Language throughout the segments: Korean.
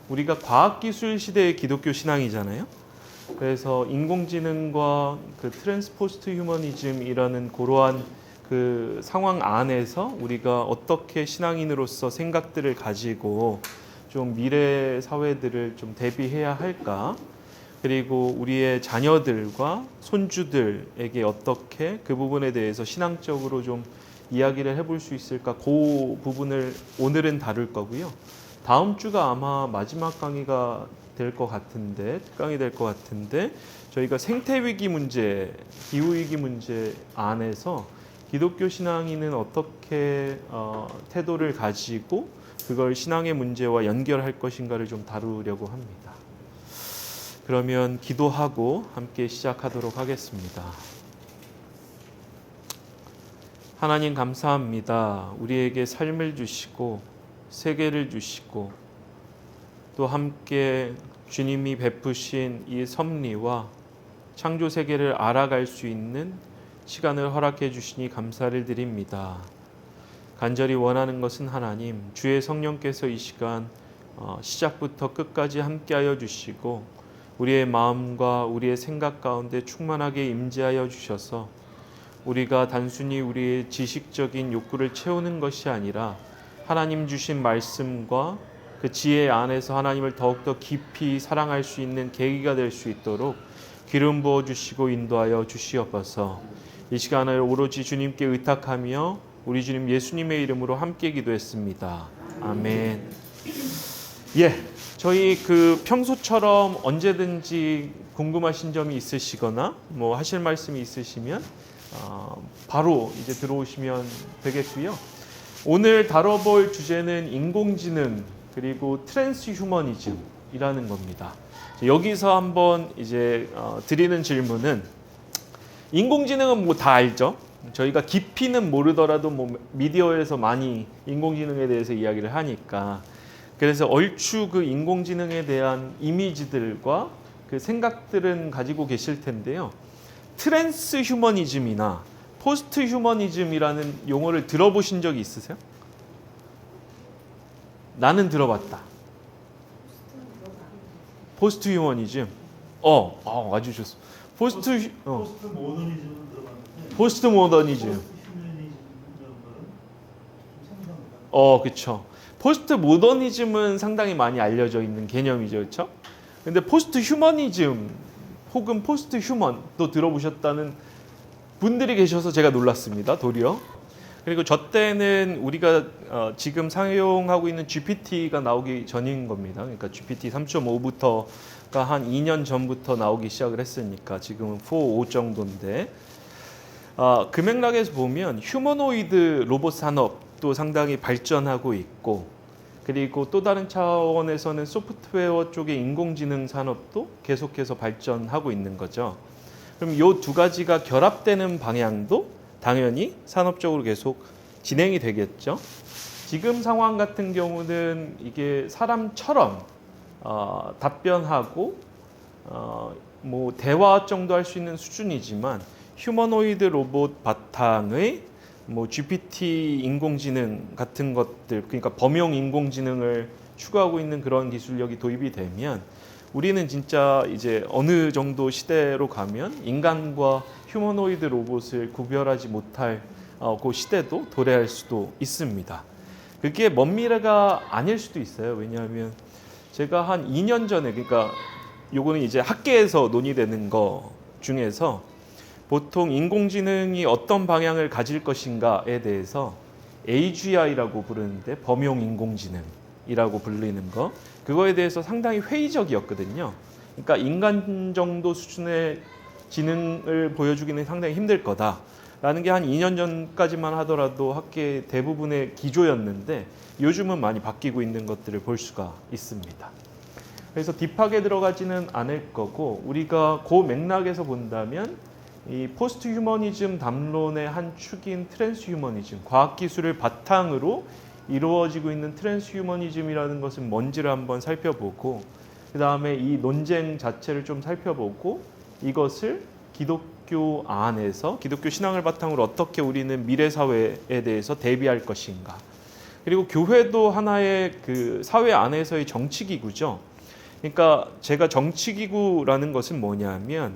우리가 과학기술 시대의 기독교 신앙이잖아요. 그래서 인공지능과 그 트랜스포스트 휴머니즘이라는 그러한 그 상황 안에서 우리가 어떻게 신앙인으로서 생각들을 가지고 좀 미래 사회들을 좀 대비해야 할까? 그리고 우리의 자녀들과 손주들에게 어떻게 그 부분에 대해서 신앙적으로 좀 이야기를 해볼 수 있을까? 그 부분을 오늘은 다룰 거고요. 다음 주가 아마 마지막 강의가 될 것 같은데, 특강이 될 것 같은데, 저희가 생태위기 문제, 기후위기 문제 안에서 기독교 신앙인은 어떻게 태도를 가지고 그걸 신앙의 문제와 연결할 것인가를 좀 다루려고 합니다. 그러면 기도하고 함께 시작하도록 하겠습니다. 하나님 감사합니다. 우리에게 삶을 주시고 세계를 주시고 또 함께 주님이 베푸신 이 섭리와 창조 세계를 알아갈 수 있는 시간을 허락해 주시니 감사를 드립니다. 간절히 원하는 것은 하나님, 주의 성령께서 이 시간 시작부터 끝까지 함께하여 주시고 우리의 마음과 우리의 생각 가운데 충만하게 임재하여 주셔서 우리가 단순히 우리의 지식적인 욕구를 채우는 것이 아니라 하나님 주신 말씀과 그 지혜 안에서 하나님을 더욱더 깊이 사랑할 수 있는 계기가 될 수 있도록 기름 부어 주시고 인도하여 주시옵소서. 이 시간을 오로지 주님께 의탁하며 우리 주님 예수님의 이름으로 함께 기도했습니다. 아멘. 저희 그 평소처럼 언제든지 궁금하신 점이 있으시거나 뭐 하실 말씀이 있으시면 바로 이제 들어오시면 되겠고요. 오늘 다뤄볼 주제는 인공지능 그리고 트랜스휴머니즘이라는 겁니다. 여기서 한번 이제 드리는 질문은 인공지능은 뭐 다 알죠? 저희가 깊이는 모르더라도 뭐 미디어에서 많이 인공지능에 대해서 이야기를 하니까 그래서 얼추 그 인공지능에 대한 이미지들과 그 생각들은 가지고 계실 텐데요. 트랜스휴머니즘이나 포스트 휴머니즘이라는 용어를 들어보신 적이 있으세요? 나는 들어봤다. 포스트 휴머니즘. 아주 좋습니다. 포스트 모더니즘은 들어봤는데 포스트 모더니즘. 휴머니즘은 좀 상상합니다. 그렇죠. 포스트 모더니즘은 상당히 많이 알려져 있는 개념이죠, 그렇죠? 근데 포스트 휴머니즘 혹은 포스트 휴먼 또 들어보셨다는 분들이 계셔서 제가 놀랐습니다, 도리어. 그리고 저 때는 우리가 지금 사용하고 있는 GPT가 나오기 전인 겁니다. 그러니까 GPT 3.5부터가 한 2년 전부터 나오기 시작을 했으니까 지금은 4, 5 정도인데 그 맥락에서 보면 휴머노이드 로봇 산업도 상당히 발전하고 있고 그리고 또 다른 차원에서는 소프트웨어 쪽의 인공지능 산업도 계속해서 발전하고 있는 거죠. 그럼 이 두 가지가 결합되는 방향도 당연히 산업적으로 계속 진행이 되겠죠. 지금 상황 같은 경우는 이게 사람처럼 답변하고 뭐 대화 정도 할 수 있는 수준이지만 휴머노이드 로봇 바탕의 뭐 GPT 인공지능 같은 것들, 그러니까 범용 인공지능을 추구하고 있는 그런 기술력이 도입이 되면 우리는 진짜 이제 어느 정도 시대로 가면 인간과 휴머노이드 로봇을 구별하지 못할 그 시대도 도래할 수도 있습니다. 그게 먼 미래가 아닐 수도 있어요. 왜냐하면 제가 한 2년 전에, 그러니까 요거는 이제 학계에서 논의되는 거 중에서 보통 인공지능이 어떤 방향을 가질 것인가에 대해서 AGI라고 부르는데 범용 인공지능이라고 불리는 거 그거에 대해서 상당히 회의적이었거든요. 그러니까 인간 정도 수준의 지능을 보여주기는 상당히 힘들 거다라는 게 한 2년 전까지만 하더라도 학계 대부분의 기조였는데 요즘은 많이 바뀌고 있는 것들을 볼 수가 있습니다. 그래서 딥하게 들어가지는 않을 거고 우리가 그 맥락에서 본다면 이 포스트 휴머니즘 담론의 한 축인 트랜스 휴머니즘, 과학기술을 바탕으로 이루어지고 있는 트랜스 휴머니즘이라는 것은 뭔지를 한번 살펴보고 그 다음에 이 논쟁 자체를 좀 살펴보고 이것을 기독교 안에서 기독교 신앙을 바탕으로 어떻게 우리는 미래 사회에 대해서 대비할 것인가 그리고 교회도 하나의 그 사회 안에서의 정치기구죠. 그러니까 제가 정치기구라는 것은 뭐냐면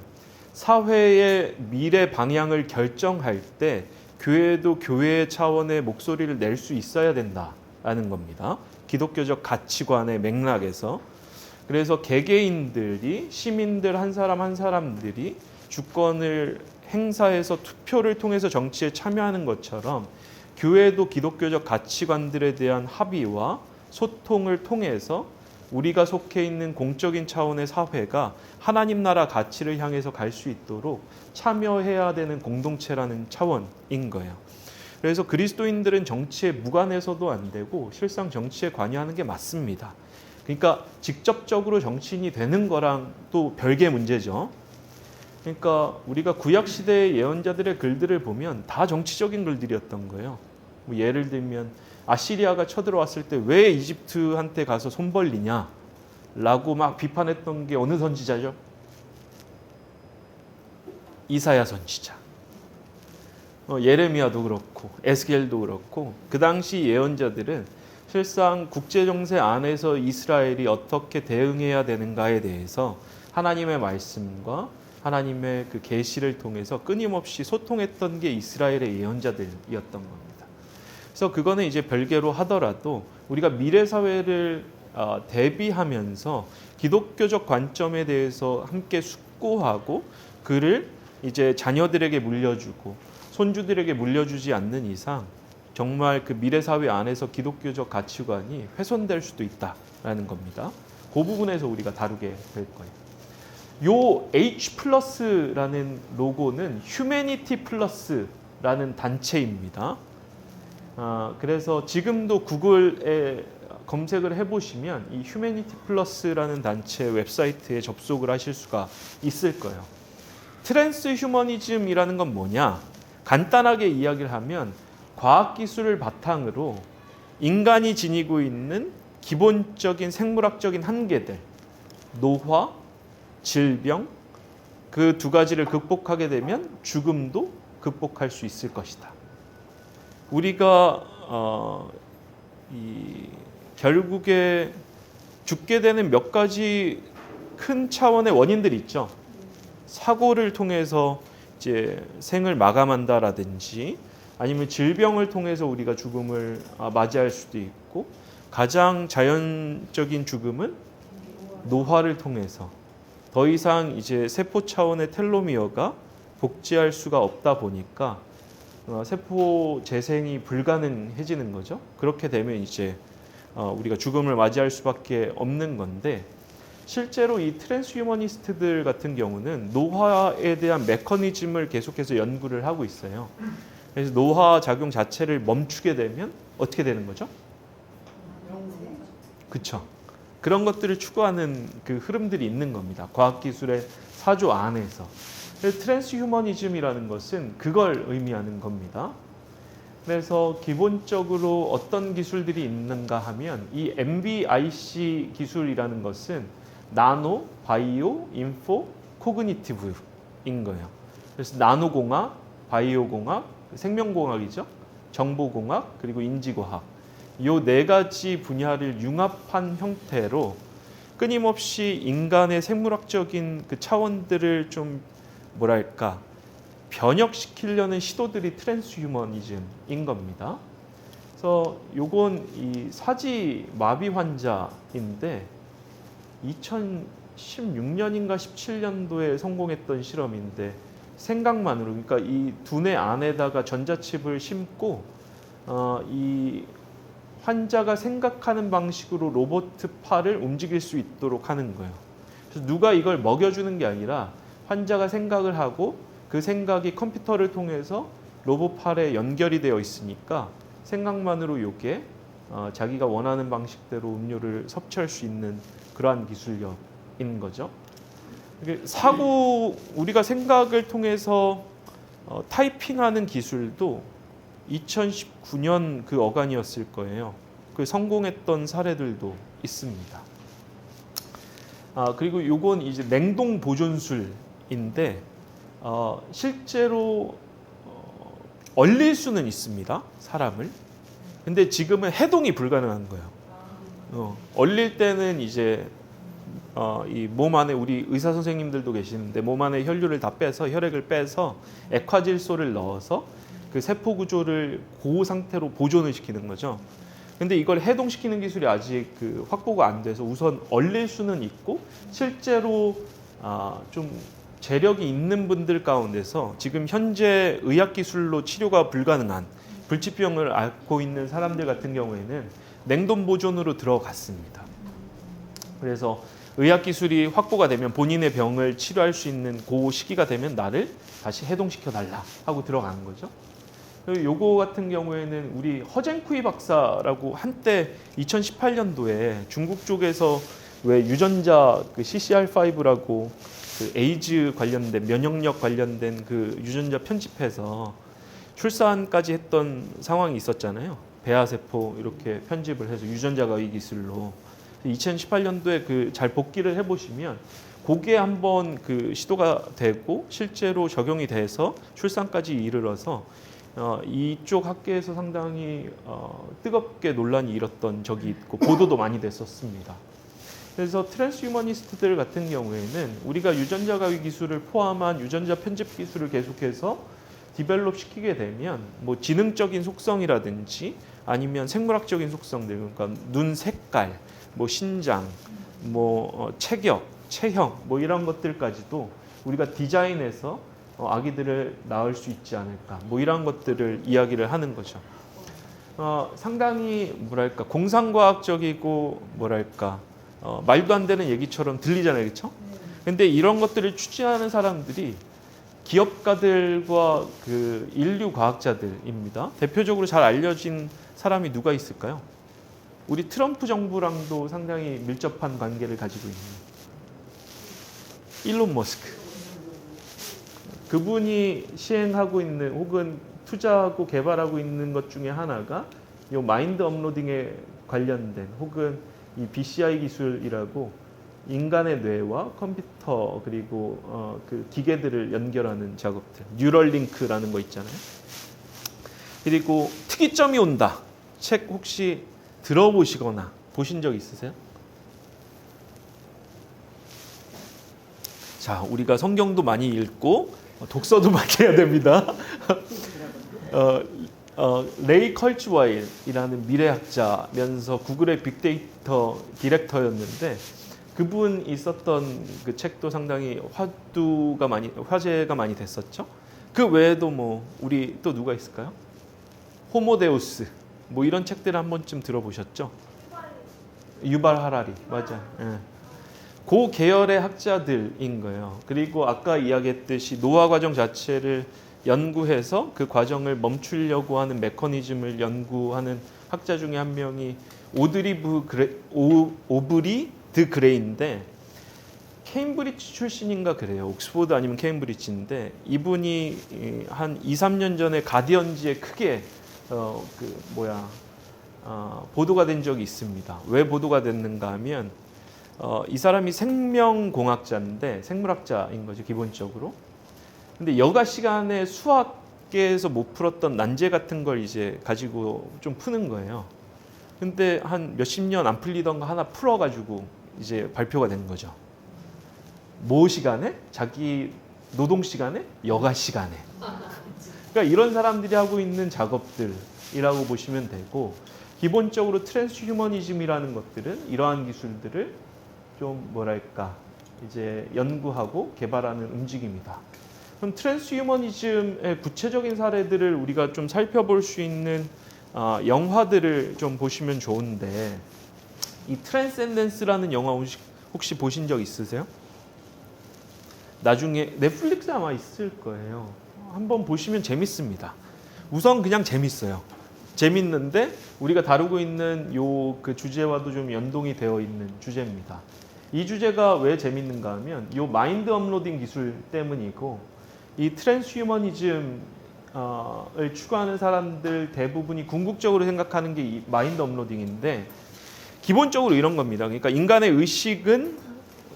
사회의 미래 방향을 결정할 때 교회도 교회 차원의 목소리를 낼 수 있어야 된다라는 겁니다. 기독교적 가치관의 맥락에서. 그래서 개개인들이 시민들 한 사람 한 사람들이 주권을 행사해서 투표를 통해서 정치에 참여하는 것처럼 교회도 기독교적 가치관들에 대한 합의와 소통을 통해서 우리가 속해 있는 공적인 차원의 사회가 하나님 나라 가치를 향해서 갈 수 있도록 참여해야 되는 공동체라는 차원인 거예요. 그래서 그리스도인들은 정치에 무관해서도 안 되고 실상 정치에 관여하는 게 맞습니다. 그러니까 직접적으로 정치인이 되는 거랑 또 별개의 문제죠. 그러니까 우리가 구약 시대의 예언자들의 글들을 보면 다 정치적인 글들이었던 거예요. 뭐 예를 들면 아시리아가 쳐들어왔을 때 왜 이집트한테 가서 손 벌리냐 라고 막 비판했던 게 어느 선지자죠? 이사야 선지자. 예레미야도 그렇고 에스겔도 그렇고 그 당시 예언자들은 실상 국제정세 안에서 이스라엘이 어떻게 대응해야 되는가에 대해서 하나님의 말씀과 하나님의 그 계시를 통해서 끊임없이 소통했던 게 이스라엘의 예언자들이었던 겁니다. 그래서 그거는 이제 별개로 하더라도 우리가 미래 사회를 대비하면서 기독교적 관점에 대해서 함께 숙고하고 그를 이제 자녀들에게 물려주고 손주들에게 물려주지 않는 이상 정말 그 미래 사회 안에서 기독교적 가치관이 훼손될 수도 있다라는 겁니다. 그 부분에서 우리가 다루게 될 거예요. 요 H+라는 로고는 휴메니티 플러스라는 단체입니다. 그래서 지금도 구글에 검색을 해보시면 이 휴메니티 플러스라는 단체 웹사이트에 접속을 하실 수가 있을 거예요. 트랜스 휴머니즘이라는 건 뭐냐? 간단하게 이야기를 하면 과학기술을 바탕으로 인간이 지니고 있는 기본적인 생물학적인 한계들, 노화, 질병, 그 두 가지를 극복하게 되면 죽음도 극복할 수 있을 것이다. 우리가 결국에 죽게 되는 몇 가지 큰 차원의 원인들이 있죠. 사고를 통해서 이제 생을 마감한다라든지 아니면 질병을 통해서 우리가 죽음을 맞이할 수도 있고 가장 자연적인 죽음은 노화를 통해서 더 이상 이제 세포 차원의 텔로미어가 복제할 수가 없다 보니까 세포 재생이 불가능해지는 거죠. 그렇게 되면 이제 우리가 죽음을 맞이할 수밖에 없는 건데 실제로 이 트랜스휴머니스트들 같은 경우는 노화에 대한 메커니즘을 계속해서 연구를 하고 있어요. 그래서 노화 작용 자체를 멈추게 되면 어떻게 되는 거죠? 그렇죠. 그런 것들을 추구하는 그 흐름들이 있는 겁니다. 과학기술의 사조 안에서. 트랜스휴머니즘이라는 것은 그걸 의미하는 겁니다. 그래서 기본적으로 어떤 기술들이 있는가 하면 이 MBIC 기술이라는 것은 나노, 바이오, 인포, 코그니티브인 거예요. 그래서 나노공학, 바이오공학, 생명공학이죠. 정보공학, 그리고 인지과학. 이 네 가지 분야를 융합한 형태로 끊임없이 인간의 생물학적인 그 차원들을 좀 뭐랄까 변혁시키려는 시도들이 트랜스휴머니즘인 겁니다. 그래서 요건 이 사지 마비 환자인데 2016년인가 17년도에 성공했던 실험인데 생각만으로 그러니까 이 두뇌 안에다가 전자칩을 심고 이 환자가 생각하는 방식으로 로봇 팔을 움직일 수 있도록 하는 거예요. 그래서 누가 이걸 먹여주는 게 아니라 환자가 생각을 하고 그 생각이 컴퓨터를 통해서 로봇 팔에 연결이 되어 있으니까 생각만으로 이게 자기가 원하는 방식대로 음료를 섭취할 수 있는 그러한 기술력인 거죠. 사고 우리가 생각을 통해서 타이핑하는 기술도 2019년 그 어간이었을 거예요. 그 성공했던 사례들도 있습니다. 그리고 요건 이제 냉동 보존술인데 실제로 얼릴 수는 있습니다. 사람을. 근데 지금은 해동이 불가능한 거예요. 얼릴 때는 이제 이 몸 안에 우리 의사 선생님들도 계시는데 몸 안에 혈류를 다 빼서 혈액을 빼서 액화질소를 넣어서 그 세포 구조를 그 상태로 보존을 시키는 거죠. 근데 이걸 해동시키는 기술이 아직 그 확보가 안 돼서 우선 얼릴 수는 있고 실제로 좀 재력이 있는 분들 가운데서 지금 현재 의학 기술로 치료가 불가능한 불치병을 앓고 있는 사람들 같은 경우에는 냉동 보존으로 들어갔습니다. 그래서 의학 기술이 확보가 되면 본인의 병을 치료할 수 있는 그 시기가 되면 나를 다시 해동시켜 달라 하고 들어가는 거죠. 요거 같은 경우에는 우리 허젠쿠이 박사라고 한때 2018년도에 중국 쪽에서 왜 유전자 그 CCR5라고 그 에이즈 관련된 면역력 관련된 그 유전자 편집해서 출산까지 했던 상황이 있었잖아요. 배아세포 이렇게 편집을 해서 유전자 가위 기술로 2018년도에 그 잘 복기를 해보시면 그게 한번 그 시도가 되고 실제로 적용이 돼서 출산까지 이르러서 이쪽 학계에서 상당히 뜨겁게 논란이 일었던 적이 있고 보도도 많이 됐었습니다. 그래서 트랜스휴머니스트들 같은 경우에는 우리가 유전자 가위 기술을 포함한 유전자 편집 기술을 계속해서 디벨롭 시키게 되면 뭐 지능적인 속성이라든지 아니면 생물학적인 속성들, 그러니까 눈 색깔, 뭐 신장, 뭐 체격, 체형, 뭐 이런 것들까지도 우리가 디자인해서 아기들을 낳을 수 있지 않을까, 뭐 이런 것들을 이야기를 하는 거죠. 상당히 뭐랄까 공상과학적이고 뭐랄까 말도 안 되는 얘기처럼 들리잖아요, 그렇죠? 근데 이런 것들을 추진하는 사람들이 기업가들과 그 인류 과학자들입니다. 대표적으로 잘 알려진 사람이 누가 있을까요? 우리 트럼프 정부랑도 상당히 밀접한 관계를 가지고 있는 일론 머스크. 그분이 시행하고 있는 혹은 투자하고 개발하고 있는 것 중에 하나가 이 마인드 업로딩에 관련된 혹은 이 BCI 기술이라고 인간의 뇌와 컴퓨터 그리고 그 기계들을 연결하는 작업들, 뉴럴링크라는 거 있잖아요. 그리고 특이점이 온다. 책 혹시 들어보시거나 보신 적 있으세요? 자, 우리가 성경도 많이 읽고 독서도 많이 해야 됩니다. 레이 컬츠와일이라는 미래학자면서 구글의 빅데이터 디렉터였는데 그분이 썼던 그 책도 상당히 화제가 많이 됐었죠. 그 외에도 뭐 우리 또 누가 있을까요? 호모데우스 뭐 이런 책들 한 번쯤 들어보셨죠? 유발 하라리 맞아. 예. 그 계열의 학자들인 거예요. 그리고 아까 이야기했듯이 노화 과정 자체를 연구해서 그 과정을 멈추려고 하는 메커니즘을 연구하는 학자 중에 한 명이 오브리 드 그레이인데 케임브리지 출신인가 그래요. 옥스포드 아니면 케임브리지인데 이분이 한 2, 3년 전에 가디언지에 크게 보도가 된 적이 있습니다. 왜 보도가 됐는가 하면 이 사람이 생명공학자인데 생물학자인 거죠, 기본적으로. 근데 여가 시간에 수학계에서 못 풀었던 난제 같은 걸 이제 가지고 좀 푸는 거예요. 근데 한 몇십 년 안 풀리던 거 하나 풀어가지고 이제 발표가 된 거죠. 뭐 시간에? 자기 노동 시간에? 여가 시간에. 그러니까 이런 사람들이 하고 있는 작업들이라고 보시면 되고, 기본적으로 트랜스휴머니즘이라는 것들은 이러한 기술들을 좀 뭐랄까 이제 연구하고 개발하는 움직임이다. 그럼 트랜스휴머니즘의 구체적인 사례들을 우리가 좀 살펴볼 수 있는 영화들을 좀 보시면 좋은데, 이 트랜센덴스라는 영화 혹시 보신 적 있으세요? 나중에 넷플릭스에 아마 있을 거예요. 한번 보시면 재밌습니다. 우선 그냥 재밌어요. 재밌는데 우리가 다루고 있는 요 그 주제와도 좀 연동이 되어 있는 주제입니다. 이 주제가 왜 재밌는가 하면 요 마인드 업로딩 기술 때문이고, 이 트랜스휴머니즘을 추구하는 사람들 대부분이 궁극적으로 생각하는 게 이 마인드 업로딩인데, 기본적으로 이런 겁니다. 그러니까 인간의 의식은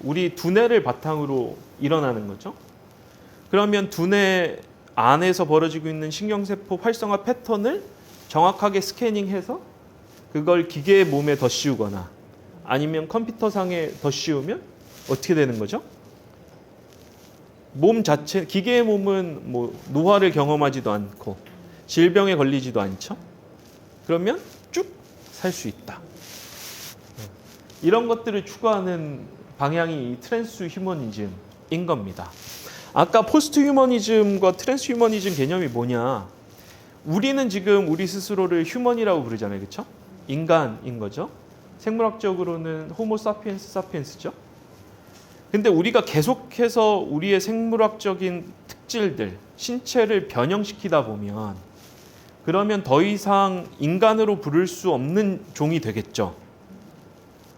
우리 두뇌를 바탕으로 일어나는 거죠. 그러면 두뇌 안에서 벌어지고 있는 신경세포 활성화 패턴을 정확하게 스캐닝해서 그걸 기계의 몸에 더 씌우거나 아니면 컴퓨터상에 더 씌우면 어떻게 되는 거죠? 몸 자체, 기계의 몸은 뭐 노화를 경험하지도 않고 질병에 걸리지도 않죠. 그러면 쭉 살 수 있다. 이런 것들을 추구하는 방향이 이 트랜스 휴머니즘인 겁니다. 아까 포스트 휴머니즘과 트랜스 휴머니즘 개념이 뭐냐? 우리는 지금 우리 스스로를 휴먼이라고 부르잖아요. 그렇죠? 인간인 거죠. 생물학적으로는 호모 사피엔스 사피엔스죠. 근데 우리가 계속해서 우리의 생물학적인 특질들, 신체를 변형시키다 보면 그러면 더 이상 인간으로 부를 수 없는 종이 되겠죠.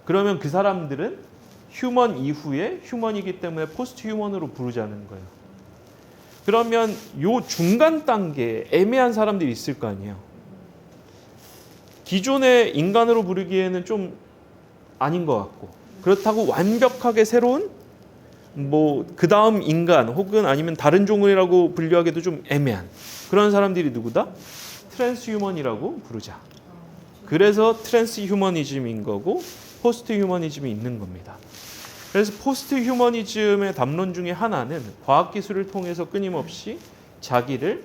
그러면 그 사람들은 휴먼 이후에 휴먼이기 때문에 포스트 휴먼으로 부르자는 거예요. 그러면 요 중간 단계에 애매한 사람들이 있을 거 아니에요. 기존의 인간으로 부르기에는 좀 아닌 것 같고 그렇다고 완벽하게 새로운 뭐 그 다음 인간 혹은 아니면 다른 종이라고 분류하기도 좀 애매한 그런 사람들이 누구다? 트랜스 휴먼이라고 부르자. 그래서 트랜스 휴머니즘인 거고 포스트 휴머니즘이 있는 겁니다. 그래서 포스트 휴머니즘의 담론 중에 하나는 과학기술을 통해서 끊임없이 자기를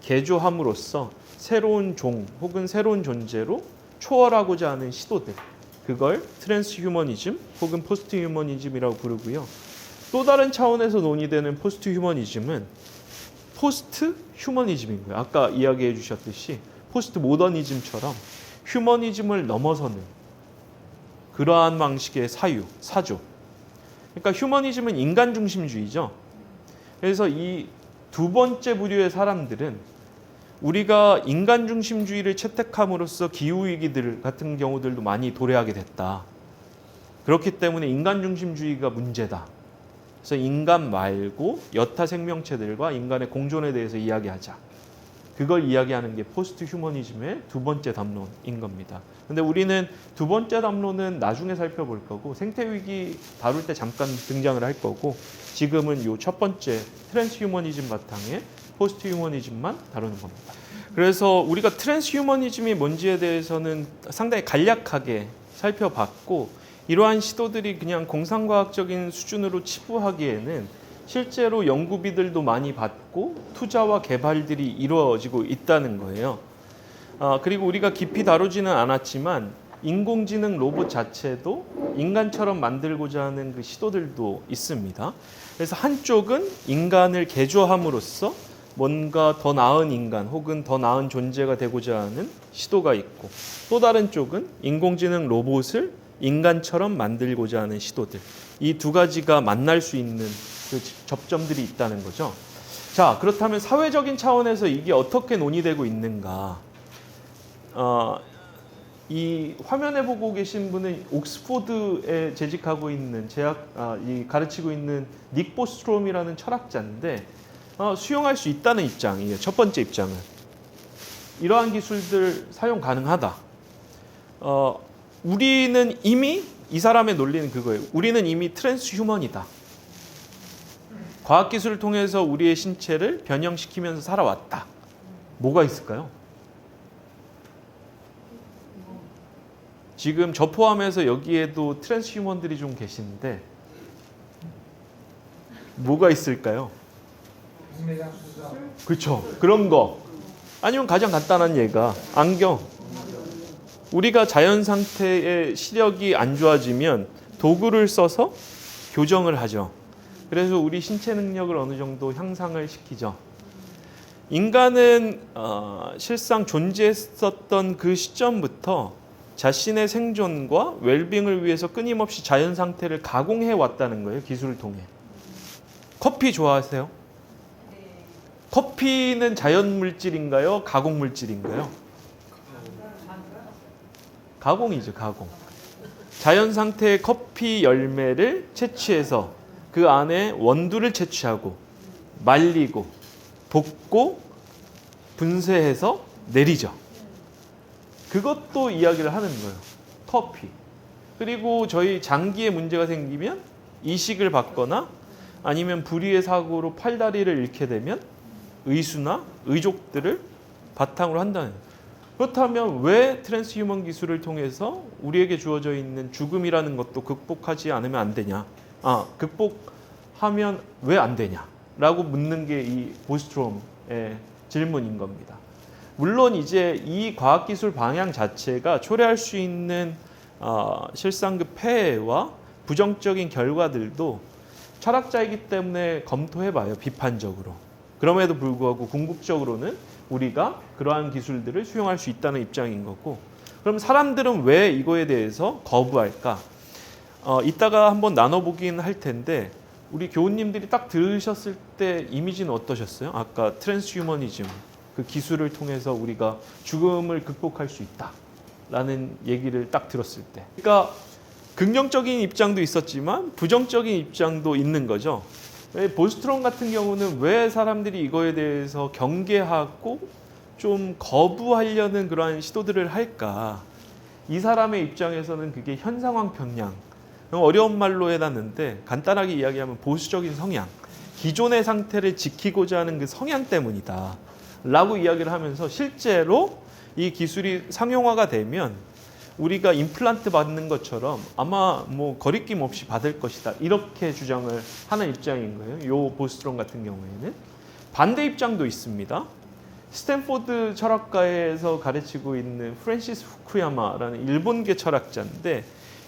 개조함으로써 새로운 종 혹은 새로운 존재로 초월하고자 하는 시도들, 그걸 트랜스 휴머니즘 혹은 포스트 휴머니즘이라고 부르고요. 또 다른 차원에서 논의되는 포스트 휴머니즘은 포스트 휴머니즘인 거예요. 아까 이야기해 주셨듯이 포스트 모더니즘처럼 휴머니즘을 넘어서는 그러한 방식의 사조. 그러니까 휴머니즘은 인간 중심주의죠. 그래서 이 두 번째 부류의 사람들은 우리가 인간 중심주의를 채택함으로써 기후위기들 같은 경우들도 많이 도래하게 됐다. 그렇기 때문에 인간 중심주의가 문제다. 그래서 인간 말고 여타 생명체들과 인간의 공존에 대해서 이야기하자. 그걸 이야기하는 게 포스트 휴머니즘의 두 번째 담론인 겁니다. 근데 우리는 두 번째 담론은 나중에 살펴볼 거고 생태 위기 다룰 때 잠깐 등장을 할 거고 지금은 요 첫 번째 트랜스 휴머니즘 바탕에 포스트 휴머니즘만 다루는 겁니다. 그래서 우리가 트랜스 휴머니즘이 뭔지에 대해서는 상당히 간략하게 살펴봤고 이러한 시도들이 그냥 공상과학적인 수준으로 치부하기에는 실제로 연구비들도 많이 받고 투자와 개발들이 이루어지고 있다는 거예요. 그리고 우리가 깊이 다루지는 않았지만 인공지능 로봇 자체도 인간처럼 만들고자 하는 그 시도들도 있습니다. 그래서 한쪽은 인간을 개조함으로써 뭔가 더 나은 인간 혹은 더 나은 존재가 되고자 하는 시도가 있고 또 다른 쪽은 인공지능 로봇을 인간처럼 만들고자 하는 시도들. 이 두 가지가 만날 수 있는 그 접점들이 있다는 거죠. 자, 그렇다면 사회적인 차원에서 이게 어떻게 논의되고 있는가? 이 화면에 보고 계신 분은 옥스포드에 재직하고 있는 가르치고 있는 닉 보스트롬이라는 철학자인데 수용할 수 있다는 입장이에요. 첫 번째 입장은 이러한 기술들 사용 가능하다. 우리는 이미 이 사람의 논리는 그거예요. 우리는 이미 트랜스 휴먼이다. 과학기술을 통해서 우리의 신체를 변형시키면서 살아왔다. 뭐가 있을까요? 지금 저 포함해서 여기에도 트랜스 휴먼들이 좀 계시는데 뭐가 있을까요? 그렇죠. 그런 거. 아니면 가장 간단한 예가 안경. 우리가 자연 상태의 시력이 안 좋아지면 도구를 써서 교정을 하죠. 그래서 우리 신체 능력을 어느 정도 향상을 시키죠. 인간은 실상 존재했었던 그 시점부터 자신의 생존과 웰빙을 위해서 끊임없이 자연 상태를 가공해 왔다는 거예요. 기술을 통해. 커피 좋아하세요? 커피는 자연 물질인가요? 가공 물질인가요? 가공이죠, 가공. 자연 상태의 커피 열매를 채취해서 그 안에 원두를 채취하고 말리고 볶고 분쇄해서 내리죠. 그것도 이야기를 하는 거예요. 커피. 그리고 저희 장기에 문제가 생기면 이식을 받거나 아니면 불의의 사고로 팔다리를 잃게 되면 의수나 의족들을 바탕으로 한다는 거예요. 그렇다면 왜 트랜스휴먼 기술을 통해서 우리에게 주어져 있는 죽음이라는 것도 극복하지 않으면 안 되냐? 극복하면 왜 안 되냐? 라고 묻는 게 이 보스트롬의 질문인 겁니다. 물론 이제 이 과학기술 방향 자체가 초래할 수 있는 실상 그 폐해와 부정적인 결과들도 철학자이기 때문에 검토해봐요. 비판적으로. 그럼에도 불구하고 궁극적으로는 우리가 그러한 기술들을 수용할 수 있다는 입장인 거고, 그럼 사람들은 왜 이거에 대해서 거부할까? 이따가 한번 나눠보긴 할 텐데, 우리 교우님들이 딱 들으셨을 때 이미지는 어떠셨어요? 아까 트랜스휴머니즘, 그 기술을 통해서 우리가 죽음을 극복할 수 있다라는 얘기를 딱 들었을 때, 그러니까 긍정적인 입장도 있었지만 부정적인 입장도 있는 거죠. 보스트롬 같은 경우는 왜 사람들이 이거에 대해서 경계하고 좀 거부하려는 그러한 시도들을 할까? 이 사람의 입장에서는 그게 현상화 평양, 어려운 말로 해놨는데 간단하게 이야기하면 보수적인 성향, 기존의 상태를 지키고자 하는 그 성향 때문이다 라고 이야기를 하면서, 실제로 이 기술이 상용화가 되면 우리가 임플란트 받는 것처럼 아마 뭐 거리낌 없이 받을 것이다, 이렇게 주장을 하는 입장인 거예요. 요 보스트롬 같은 경우에는 반대 입장도 있습니다. 스탠포드 철학과에서 가르치고 있는 프랜시스 후쿠야마라는 일본계 철학자인데,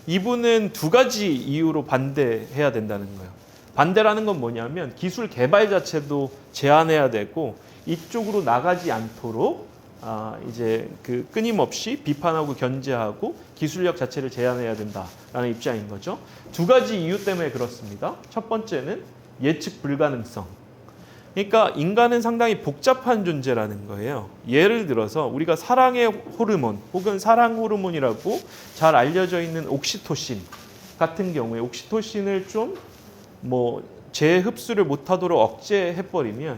이분은 두 가지 이유로 반대해야 된다는 거예요. 반대라는 건 뭐냐면 기술 개발 자체도 제한해야 되고 이쪽으로 나가지 않도록 이제 그 끊임없이 비판하고 견제하고 기술력 자체를 제한해야 된다라는 입장인 거죠. 두 가지 이유 때문에 그렇습니다. 첫 번째는 예측 불가능성. 그러니까 인간은 상당히 복잡한 존재라는 거예요. 예를 들어서 우리가 사랑의 호르몬 혹은 사랑 호르몬이라고 잘 알려져 있는 옥시토신 같은 경우에, 옥시토신을 좀 뭐 재흡수를 못하도록 억제해버리면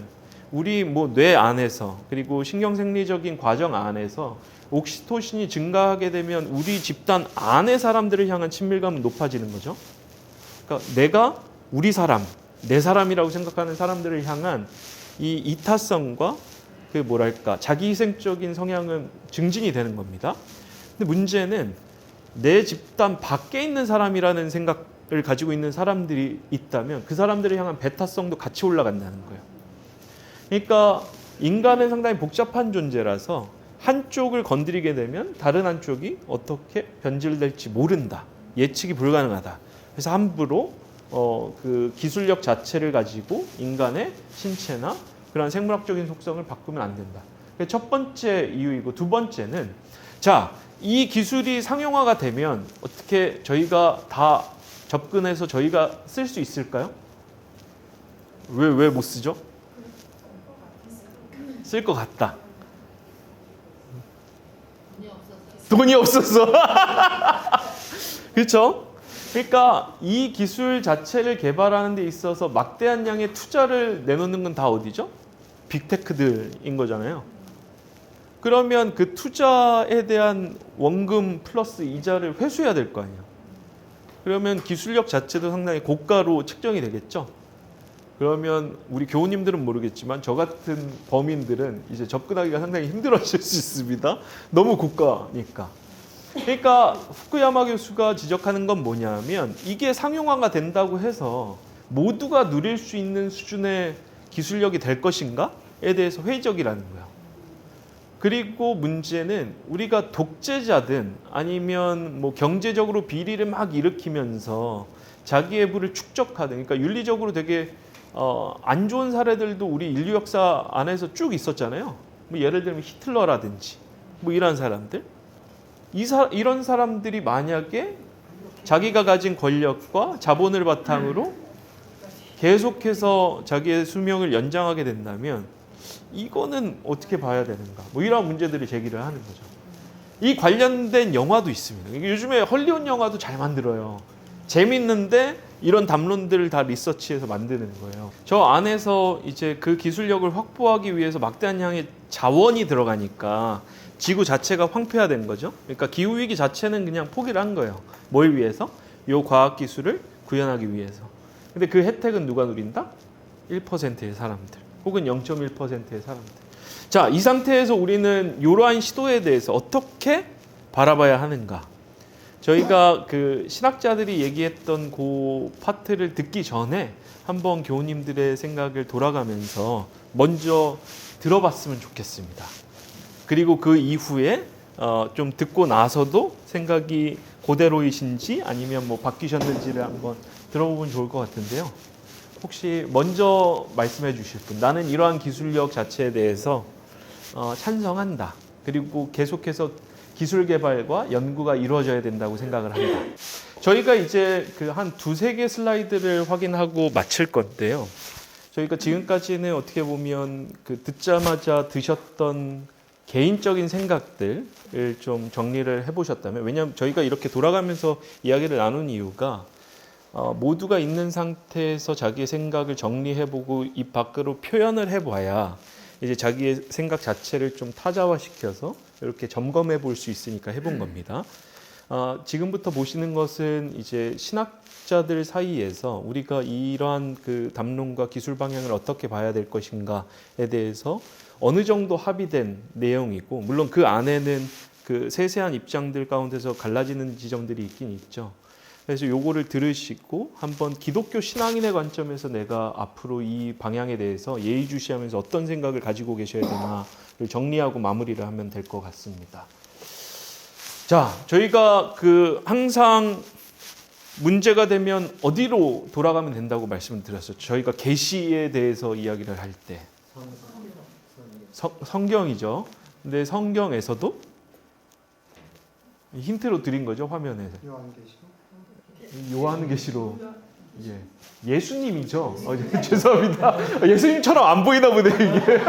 우리 뭐 뇌 안에서, 그리고 신경생리적인 과정 안에서 옥시토신이 증가하게 되면 우리 집단 안의 사람들을 향한 친밀감은 높아지는 거죠. 그러니까 내가 우리 사람, 내 사람이라고 생각하는 사람들을 향한 이 이타성과 그 뭐랄까 자기희생적인 성향은 증진이 되는 겁니다. 근데 문제는 내 집단 밖에 있는 사람이라는 생각을 가지고 있는 사람들이 있다면 그 사람들을 향한 배타성도 같이 올라간다는 거예요. 그러니까 인간은 상당히 복잡한 존재라서 한쪽을 건드리게 되면 다른 한쪽이 어떻게 변질될지 모른다, 예측이 불가능하다. 그래서 함부로 그 기술력 자체를 가지고 인간의 신체나 그런 생물학적인 속성을 바꾸면 안 된다. 그게 첫 번째 이유이고, 두 번째는 자, 이 기술이 상용화가 되면 어떻게 저희가 다 접근해서 저희가 쓸 수 있을까요? 왜 못 쓰죠? 쓸 것 같다. 돈이 없어서. 그렇죠? 그러니까 이 기술 자체를 개발하는 데 있어서 막대한 양의 투자를 내놓는 건 다 어디죠? 빅테크들인 거잖아요. 그러면 그 투자에 대한 원금 플러스 이자를 회수해야 될 거 아니에요. 그러면 기술력 자체도 상당히 고가로 측정이 되겠죠. 그러면 우리 교우님들은 모르겠지만 저 같은 범인들은 이제 접근하기가 상당히 힘들어질 수 있습니다. 너무 고가니까. 그러니까 후쿠야마 교수가 지적하는 건 뭐냐면, 이게 상용화가 된다고 해서 모두가 누릴 수 있는 수준의 기술력이 될 것인가에 대해서 회의적이라는 거예요. 그리고 문제는 우리가 독재자든 아니면 뭐 경제적으로 비리를 막 일으키면서 자기의 부를 축적하든, 그러니까 윤리적으로 되게 안 좋은 사례들도 우리 인류 역사 안에서 쭉 있었잖아요. 뭐 예를 들면 히틀러라든지 뭐 이런 사람들, 이런 사람들이 만약에 자기가 가진 권력과 자본을 바탕으로 계속해서 자기의 수명을 연장하게 된다면 이거는 어떻게 봐야 되는가, 뭐 이런 문제들을 제기를 하는 거죠. 이 관련된 영화도 있습니다. 요즘에 헐리우드 영화도 잘 만들어요. 재밌는데 이런 담론들을 다 리서치해서 만드는 거예요. 저 안에서 이제 그 기술력을 확보하기 위해서 막대한 양의 자원이 들어가니까 지구 자체가 황폐화된 거죠. 그러니까 기후위기 자체는 그냥 포기를 한 거예요. 뭘 위해서? 이 과학기술을 구현하기 위해서. 근데 그 혜택은 누가 누린다? 1%의 사람들, 혹은 0.1%의 사람들. 자, 이 상태에서 우리는 이러한 시도에 대해서 어떻게 바라봐야 하는가? 저희가 그 신학자들이 얘기했던 그 파트를 듣기 전에 한번 교우님들의 생각을 돌아가면서 먼저 들어봤으면 좋겠습니다. 그리고 그 이후에 좀 듣고 나서도 생각이 그대로이신지 아니면 뭐 바뀌셨는지를 한번 들어보면 좋을 것 같은데요. 혹시 먼저 말씀해 주실 분, 나는 이러한 기술력 자체에 대해서 찬성한다. 그리고 계속해서 기술 개발과 연구가 이루어져야 된다고 생각을 한다. 저희가 이제 그 한 두세 개 슬라이드를 확인하고 마칠 건데요. 저희가 지금까지는 어떻게 보면 그 듣자마자 드셨던 개인적인 생각들을 좀 정리를 해보셨다면, 왜냐하면 저희가 이렇게 돌아가면서 이야기를 나눈 이유가 모두가 있는 상태에서 자기의 생각을 정리해보고 입 밖으로 표현을 해봐야 이제 자기의 생각 자체를 좀 타자화시켜서 이렇게 점검해 볼 수 있으니까 해본 겁니다. 지금부터 보시는 것은 이제 신학자들 사이에서 우리가 이러한 그 담론과 기술 방향을 어떻게 봐야 될 것인가에 대해서 어느 정도 합의된 내용이고, 물론 그 안에는 그 세세한 입장들 가운데서 갈라지는 지점들이 있긴 있죠. 그래서 요거를 들으시고 한번 기독교 신앙인의 관점에서 내가 앞으로 이 방향에 대해서 예의주시하면서 어떤 생각을 가지고 계셔야 되나를 정리하고 마무리를 하면 될 것 같습니다. 자, 저희가 그 항상 문제가 되면 어디로 돌아가면 된다고 말씀을 드렸었죠. 저희가 계시에 대해서 이야기를 할 때 성경이죠. 근데 성경에서도 힌트로 드린 거죠, 화면에. 요한계시로. 예. 예수님이죠. 죄송합니다. 예수님처럼 안 보이나 보네 이게.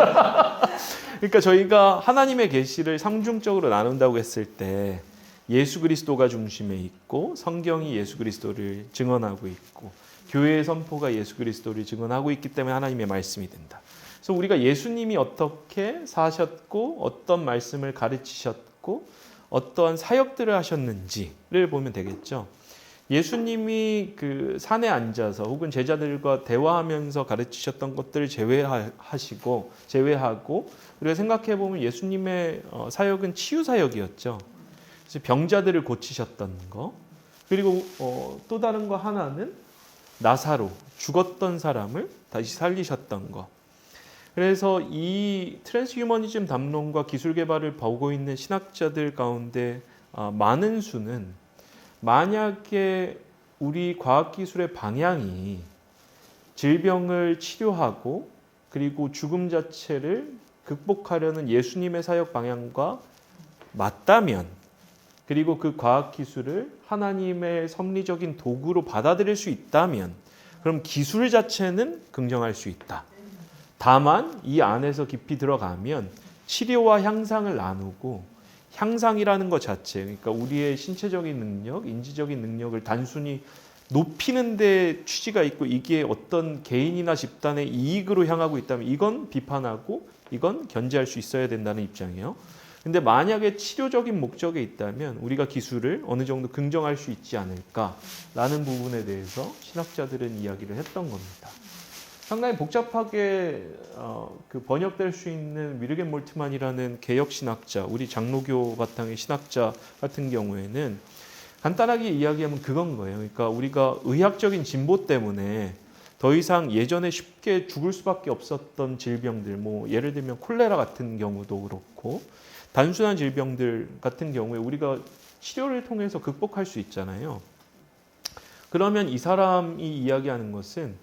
그러니까 저희가 하나님의 계시를 상중적으로 나눈다고 했을 때 예수 그리스도가 중심에 있고 성경이 예수 그리스도를 증언하고 있고 교회의 선포가 예수 그리스도를 증언하고 있기 때문에 하나님의 말씀이 된다. 그래서 우리가 예수님이 어떻게 사셨고 어떤 말씀을 가르치셨고 어떠한 사역들을 하셨는지를 보면 되겠죠. 예수님이 그 산에 앉아서 혹은 제자들과 대화하면서 가르치셨던 것들을 제외하고 우리가 생각해 보면 예수님의 사역은 치유 사역이었죠. 그래서 병자들을 고치셨던 거, 그리고 또 다른 거 하나는 나사로 죽었던 사람을 다시 살리셨던 거. 그래서 이 트랜스휴머니즘 담론과 기술 개발을 보고 있는 신학자들 가운데 많은 수는 만약에 우리 과학기술의 방향이 질병을 치료하고 그리고 죽음 자체를 극복하려는 예수님의 사역 방향과 맞다면, 그리고 그 과학기술을 하나님의 섭리적인 도구로 받아들일 수 있다면, 그럼 기술 자체는 긍정할 수 있다. 다만 이 안에서 깊이 들어가면 치료와 향상을 나누고, 향상이라는 것 자체, 그러니까 우리의 신체적인 능력, 인지적인 능력을 단순히 높이는 데 취지가 있고 이게 어떤 개인이나 집단의 이익으로 향하고 있다면 이건 비판하고 이건 견제할 수 있어야 된다는 입장이에요. 근데 만약에 치료적인 목적에 있다면 우리가 기술을 어느 정도 긍정할 수 있지 않을까라는 부분에 대해서 신학자들은 이야기를 했던 겁니다. 상당히 복잡하게 그 번역될 수 있는 위르겐 몰트만이라는 개혁 신학자, 우리 장로교 바탕의 신학자 같은 경우에는 간단하게 이야기하면 그건 거예요. 그러니까 우리가 의학적인 진보 때문에 더 이상 예전에 쉽게 죽을 수밖에 없었던 질병들, 뭐 예를 들면 콜레라 같은 경우도 그렇고 단순한 질병들 같은 경우에 우리가 치료를 통해서 극복할 수 있잖아요. 그러면 이 사람이 이야기하는 것은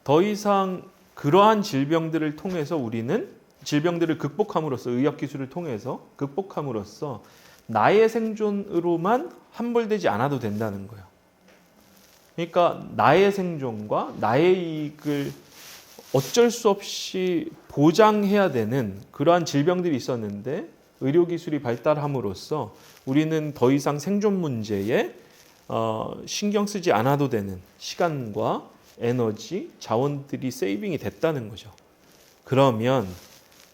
더 이상 그러한 질병들을 통해서 우리는 질병들을 극복함으로써, 의학기술을 통해서 극복함으로써 나의 생존으로만 함몰되지 않아도 된다는 거예요. 그러니까 나의 생존과 나의 이익을 어쩔 수 없이 보장해야 되는 그러한 질병들이 있었는데 의료기술이 발달함으로써 우리는 더 이상 생존 문제에 신경 쓰지 않아도 되는 시간과 에너지, 자원들이 세이빙이 됐다는 거죠. 그러면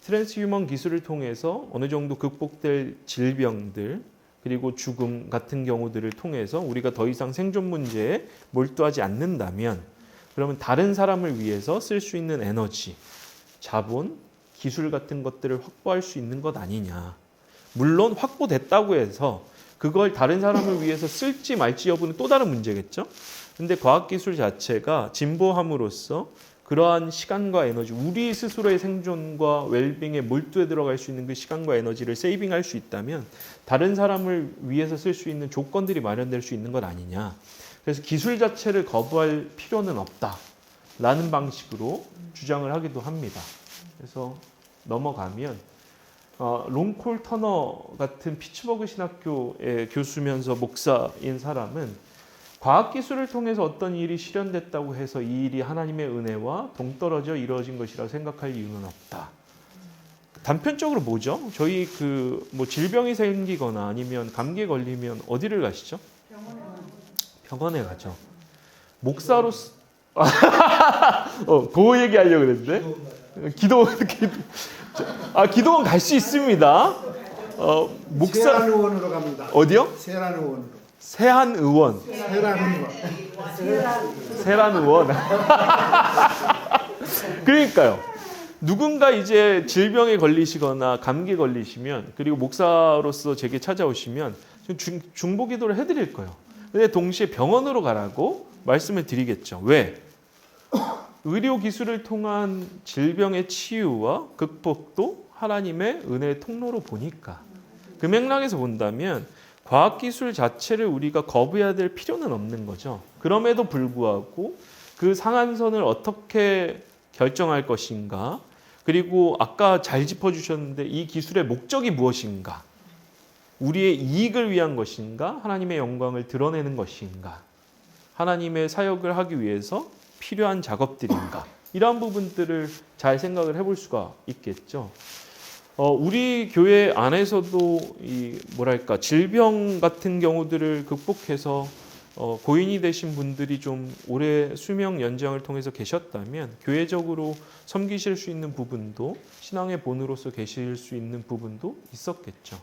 트랜스휴먼 기술을 통해서 어느 정도 극복될 질병들 그리고 죽음 같은 경우들을 통해서 우리가 더 이상 생존 문제에 몰두하지 않는다면, 그러면 다른 사람을 위해서 쓸 수 있는 에너지, 자본, 기술 같은 것들을 확보할 수 있는 것 아니냐. 물론 확보됐다고 해서 그걸 다른 사람을 위해서 쓸지 말지 여부는 또 다른 문제겠죠. 근데 과학기술 자체가 진보함으로써 그러한 시간과 에너지, 우리 스스로의 생존과 웰빙에 몰두해 들어갈 수 있는 그 시간과 에너지를 세이빙할 수 있다면 다른 사람을 위해서 쓸 수 있는 조건들이 마련될 수 있는 것 아니냐. 그래서 기술 자체를 거부할 필요는 없다라는 방식으로 주장을 하기도 합니다. 그래서 넘어가면 롱콜 터너 같은 피츠버그 신학교의 교수면서 목사인 사람은 과학기술을 통해서 어떤 일이 실현됐다고 해서 이 일이 하나님의 은혜와 동떨어져 이루어진 것이라고 생각할 이유는 없다. 단편적으로 뭐죠? 저희 뭐 질병이 생기거나 아니면 감기에 걸리면 어디를 가시죠? 병원에 가죠. 목사로서 그 얘기 하려고 그랬는데 기도원 갈 수 있습니다. 세란의원으로 갑니다. 어디요? 세란의원으로. 세한의원. 세란의원. 그러니까요. 누군가 이제 질병에 걸리시거나 감기에 걸리시면 그리고 목사로서 제게 찾아오시면 중보기도를 해드릴 거예요. 근데 동시에 병원으로 가라고 말씀을 드리겠죠. 왜? 의료 기술을 통한 질병의 치유와 극복도 하나님의 은혜의 통로로 보니까 그 맥락에서 본다면 과학기술 자체를 우리가 거부해야 될 필요는 없는 거죠. 그럼에도 불구하고 그 상한선을 어떻게 결정할 것인가, 그리고 아까 잘 짚어주셨는데 이 기술의 목적이 무엇인가, 우리의 이익을 위한 것인가, 하나님의 영광을 드러내는 것인가, 하나님의 사역을 하기 위해서 필요한 작업들인가, 이러한 부분들을 잘 생각을 해볼 수가 있겠죠. 우리 교회 안에서도 질병 같은 경우들을 극복해서 고인이 되신 분들이 좀 오래 수명 연장을 통해서 계셨다면 교회적으로 섬기실 수 있는 부분도 신앙의 본으로서 계실 수 있는 부분도 있었겠죠.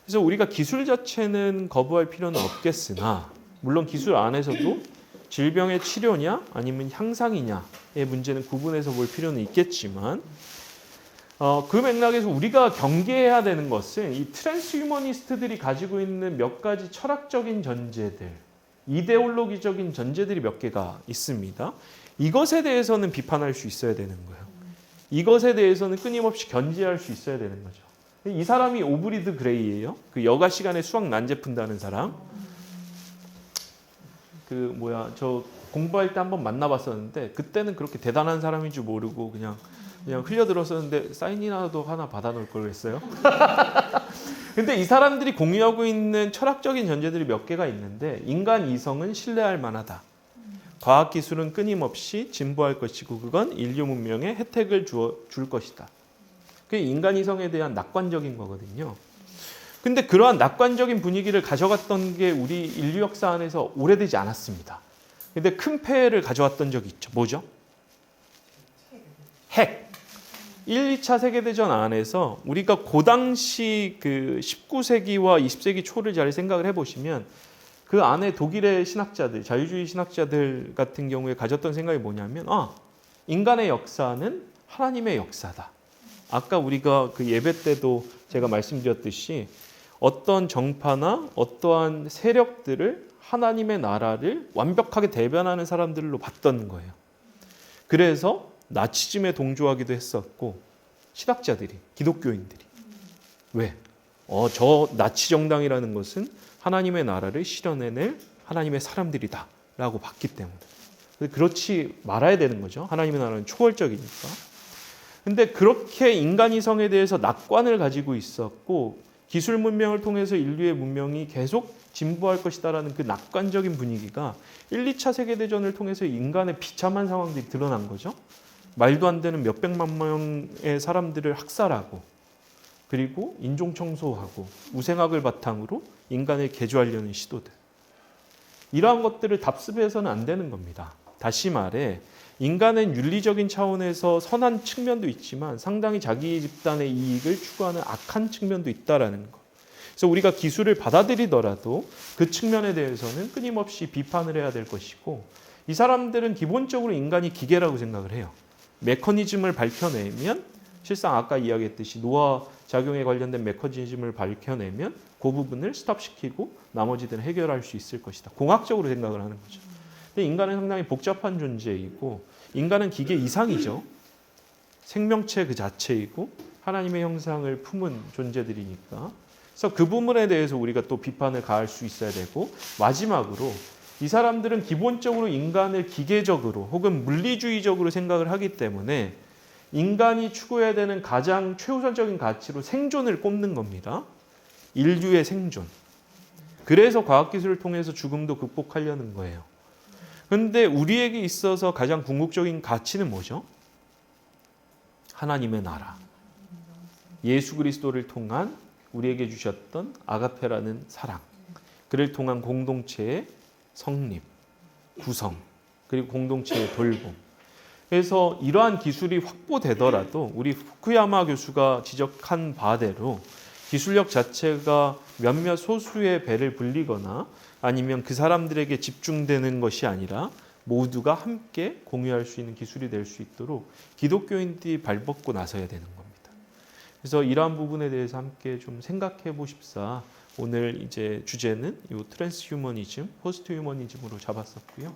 그래서 우리가 기술 자체는 거부할 필요는 없겠으나 물론 기술 안에서도 질병의 치료냐 아니면 향상이냐의 문제는 구분해서 볼 필요는 있겠지만 그 맥락에서 우리가 경계해야 되는 것은 이 트랜스휴머니스트들이 가지고 있는 몇 가지 철학적인 전제들, 이데올로기적인 전제들이 몇 개가 있습니다. 이것에 대해서는 비판할 수 있어야 되는 거예요. 이것에 대해서는 끊임없이 견지할 수 있어야 되는 거죠. 이 사람이 오브리드 그레이예요. 그 여가 시간에 수학 난제 푼다는 사람. 저 공부할 때 한번 만나봤었는데 그때는 그렇게 대단한 사람인 줄 모르고 그냥 흘려들었었는데 사인이라도 하나 받아놓을 걸 했어요. 근데 이 사람들이 공유하고 있는 철학적인 전제들이 몇 개가 있는데 인간 이성은 신뢰할 만하다. 과학기술은 끊임없이 진보할 것이고 그건 인류 문명에 혜택을 줄 것이다. 그게 인간 이성에 대한 낙관적인 거거든요. 근데 그러한 낙관적인 분위기를 가져갔던 게 우리 인류 역사 안에서 오래되지 않았습니다. 근데 큰 폐해를 가져왔던 적이 있죠. 뭐죠? 핵. 1, 2차 세계대전 안에서 우리가 그 당시 그 19세기와 20세기 초를 잘 생각을 해보시면 그 안에 독일의 신학자들, 자유주의 신학자들 같은 경우에 가졌던 생각이 뭐냐면 인간의 역사는 하나님의 역사다. 아까 우리가 그 예배 때도 제가 말씀드렸듯이 어떤 정파나 어떠한 세력들을 하나님의 나라를 완벽하게 대변하는 사람들로 봤던 거예요. 그래서 나치즘에 동조하기도 했었고 신학자들이, 기독교인들이. 왜? 저 나치 정당이라는 것은 하나님의 나라를 실현해낼 하나님의 사람들이다 라고 봤기 때문에. 그렇지 말아야 되는 거죠. 하나님의 나라는 초월적이니까. 근데 그렇게 인간 이성에 대해서 낙관을 가지고 있었고 기술 문명을 통해서 인류의 문명이 계속 진보할 것이다라는 그 낙관적인 분위기가 1, 2차 세계대전을 통해서 인간의 비참한 상황들이 드러난 거죠. 말도 안 되는 몇백만 명의 사람들을 학살하고 그리고 인종 청소하고 우생학을 바탕으로 인간을 개조하려는 시도들. 이러한 것들을 답습해서는 안 되는 겁니다. 다시 말해 인간은 윤리적인 차원에서 선한 측면도 있지만 상당히 자기 집단의 이익을 추구하는 악한 측면도 있다라는 것. 그래서 우리가 기술을 받아들이더라도 그 측면에 대해서는 끊임없이 비판을 해야 될 것이고 이 사람들은 기본적으로 인간이 기계라고 생각을 해요. 메커니즘을 밝혀내면 실상 아까 이야기했듯이 노화 작용에 관련된 메커니즘을 밝혀내면 그 부분을 스탑시키고 나머지들은 해결할 수 있을 것이다. 공학적으로 생각을 하는 거죠. 근데 인간은 상당히 복잡한 존재이고 인간은 기계 이상이죠. 생명체 그 자체이고 하나님의 형상을 품은 존재들이니까. 그래서 그 부분에 대해서 우리가 또 비판을 가할 수 있어야 되고 마지막으로 이 사람들은 기본적으로 인간을 기계적으로 혹은 물리주의적으로 생각을 하기 때문에 인간이 추구해야 되는 가장 최우선적인 가치로 생존을 꼽는 겁니다. 인류의 생존. 그래서 과학기술을 통해서 죽음도 극복하려는 거예요. 그런데 우리에게 있어서 가장 궁극적인 가치는 뭐죠? 하나님의 나라. 예수 그리스도를 통한 우리에게 주셨던 아가페라는 사랑. 그를 통한 공동체의 성립, 구성, 그리고 공동체의 돌봄. 그래서 이러한 기술이 확보되더라도 우리 후쿠야마 교수가 지적한 바대로 기술력 자체가 몇몇 소수의 배를 불리거나 아니면 그 사람들에게 집중되는 것이 아니라 모두가 함께 공유할 수 있는 기술이 될 수 있도록 기독교인들이 발벗고 나서야 되는 겁니다. 그래서 이러한 부분에 대해서 함께 좀 생각해 보십사 오늘 이제 주제는 이 트랜스 휴머니즘, 포스트 휴머니즘으로 잡았었고요.